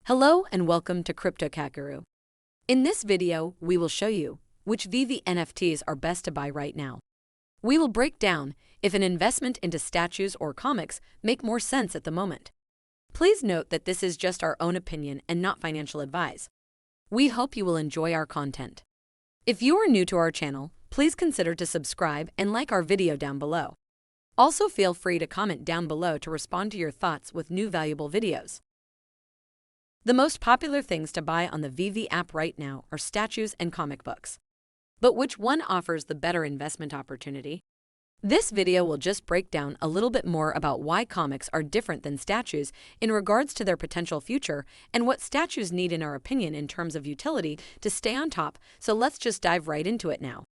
Hello and welcome to Cryptocat-Guru. In this video, we will show you which Veve NFTs are best to buy right now. We will break down if an investment into statues or comics make more sense at the moment. Please note that this is just our own opinion and not financial advice. We hope you will enjoy our content. If you are new to our channel, please consider to subscribe and like our video down below. Also feel free to comment down below to respond to your thoughts with new valuable videos. The most popular things to buy on the Veve app right now are statues and comic books. But which one offers the better investment opportunity? This video will just break down a little bit more about why comics are different than statues in regards to their potential future and what statues need in our opinion in terms of utility to stay on top, so let's just dive right into it now.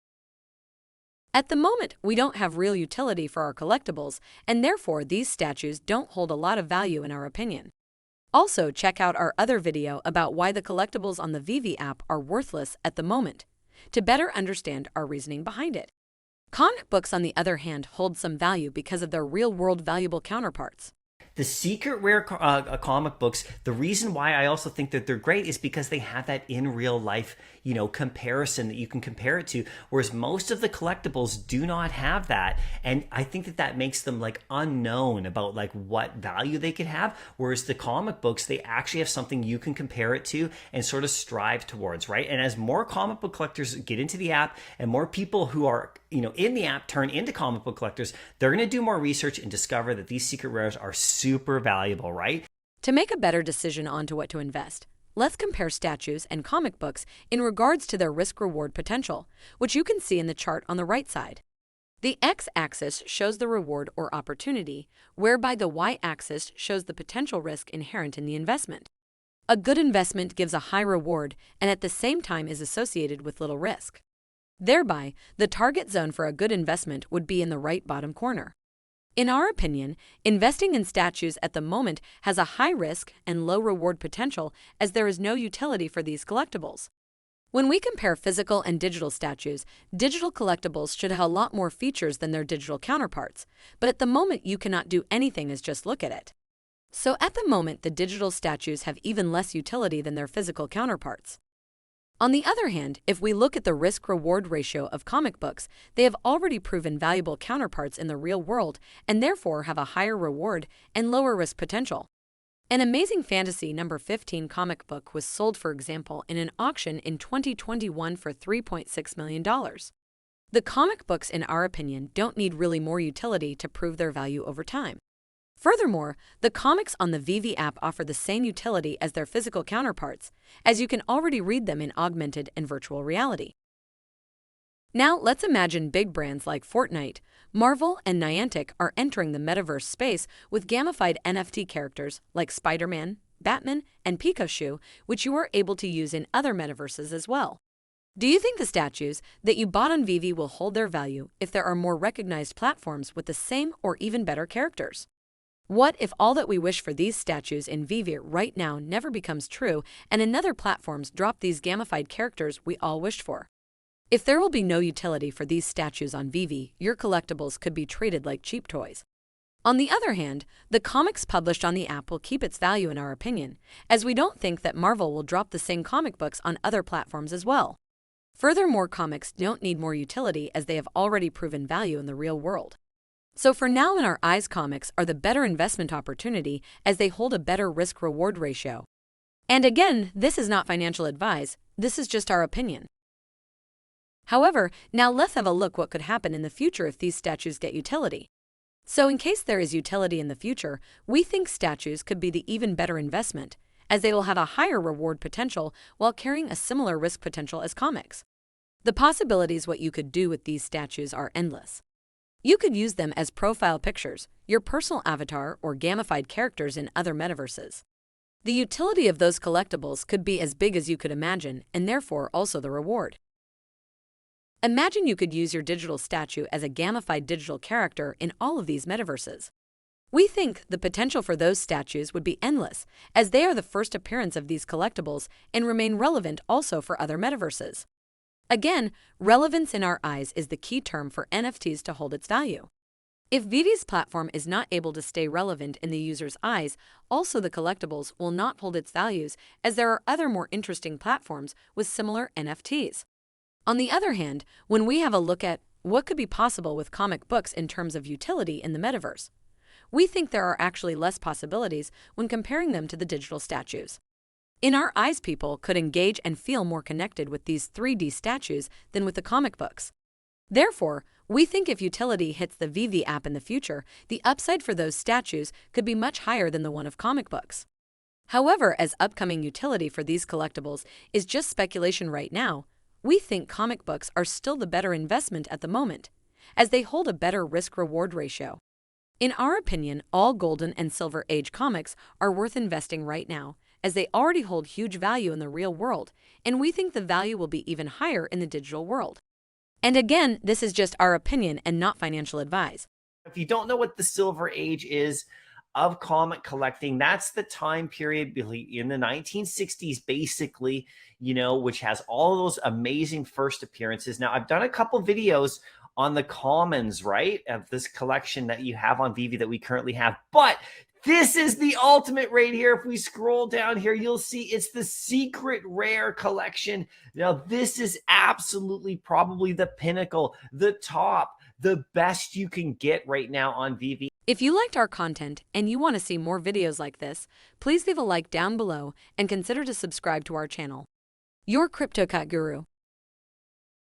At the moment, we don't have real utility for our collectibles, and therefore these statues don't hold a lot of value in our opinion. Also, check out our other video about why the collectibles on the Veve app are worthless at the moment, to better understand our reasoning behind it. Comic books, on the other hand, hold some value because of their real-world valuable counterparts. The secret rare comic books, the reason why I also think that they're great is because they have that in real life, comparison that you can compare it to, whereas most of the collectibles do not have that. And I think that that makes them unknown about what value they could have, whereas the comic books, they actually have something you can compare it to and sort of strive towards, right? And as more comic book collectors get into the app and more people who are in the app turn into comic book collectors, they're going to do more research and discover that these secret rares are super valuable, right? To make a better decision onto what to invest, let's compare statues and comic books in regards to their risk-reward potential, which you can see in the chart on the right side. The x-axis shows the reward or opportunity, whereby the y-axis shows the potential risk inherent in the investment. A good investment gives a high reward and at the same time is associated with little risk. Thereby, the target zone for a good investment would be in the right bottom corner. In our opinion, investing in statues at the moment has a high risk and low reward potential as there is no utility for these collectibles. When we compare physical and digital statues, digital collectibles should have a lot more features than their digital counterparts, but at the moment you cannot do anything as just look at it. So at the moment, the digital statues have even less utility than their physical counterparts. On the other hand, if we look at the risk-reward ratio of comic books, they have already proven valuable counterparts in the real world and therefore have a higher reward and lower risk potential. An Amazing Fantasy number 15 comic book was sold, for example, in an auction in 2021 for $3.6 million. The comic books, in our opinion, don't need really more utility to prove their value over time. Furthermore, the comics on the Veve app offer the same utility as their physical counterparts, as you can already read them in augmented and virtual reality. Now, let's imagine big brands like Fortnite, Marvel, and Niantic are entering the metaverse space with gamified NFT characters like Spider-Man, Batman, and Pikachu, which you are able to use in other metaverses as well. Do you think the statues that you bought on Veve will hold their value if there are more recognized platforms with the same or even better characters? What if all that we wish for these statues in Veve right now never becomes true and another platforms drop these gamified characters we all wished for? If there will be no utility for these statues on Veve, your collectibles could be treated like cheap toys. On the other hand, the comics published on the app will keep its value in our opinion, as we don't think that Marvel will drop the same comic books on other platforms as well. Furthermore, comics don't need more utility as they have already proven value in the real world. So for now, in our eyes, comics are the better investment opportunity as they hold a better risk-reward ratio. And again, this is not financial advice, this is just our opinion. However, now let's have a look what could happen in the future if these statues get utility. So in case there is utility in the future, we think statues could be the even better investment, as they will have a higher reward potential while carrying a similar risk potential as comics. The possibilities what you could do with these statues are endless. You could use them as profile pictures, your personal avatar, or gamified characters in other metaverses. The utility of those collectibles could be as big as you could imagine, and therefore also the reward. Imagine you could use your digital statue as a gamified digital character in all of these metaverses. We think the potential for those statues would be endless, as they are the first appearance of these collectibles and remain relevant also for other metaverses. Again, relevance in our eyes is the key term for NFTs to hold its value. If Veve's platform is not able to stay relevant in the user's eyes, also the collectibles will not hold its values, as there are other more interesting platforms with similar NFTs. On the other hand, when we have a look at what could be possible with comic books in terms of utility in the metaverse, we think there are actually less possibilities when comparing them to the digital statues. In our eyes, people could engage and feel more connected with these 3D statues than with the comic books. Therefore, we think if utility hits the Veve app in the future, the upside for those statues could be much higher than the one of comic books. However, as upcoming utility for these collectibles is just speculation right now, we think comic books are still the better investment at the moment, as they hold a better risk-reward ratio. In our opinion, all Golden and Silver Age comics are worth investing right now, as they already hold huge value in the real world, and we think the value will be even higher in the digital world. And again, this is just our opinion and not financial advice. If you don't know what the Silver Age is of comic collecting, that's the time period in the 1960s, basically, which has all those amazing first appearances. Now, I've done a couple videos on the commons, right, of this collection that you have on Veve that we currently have, but this is the ultimate right here. If we scroll down here, you'll see it's the secret rare collection. Now, this is absolutely probably the pinnacle, the top, the best you can get right now on Veve. If you liked our content and you want to see more videos like this, please leave a like down below and consider to subscribe to our channel. Your Cryptocat-Guru.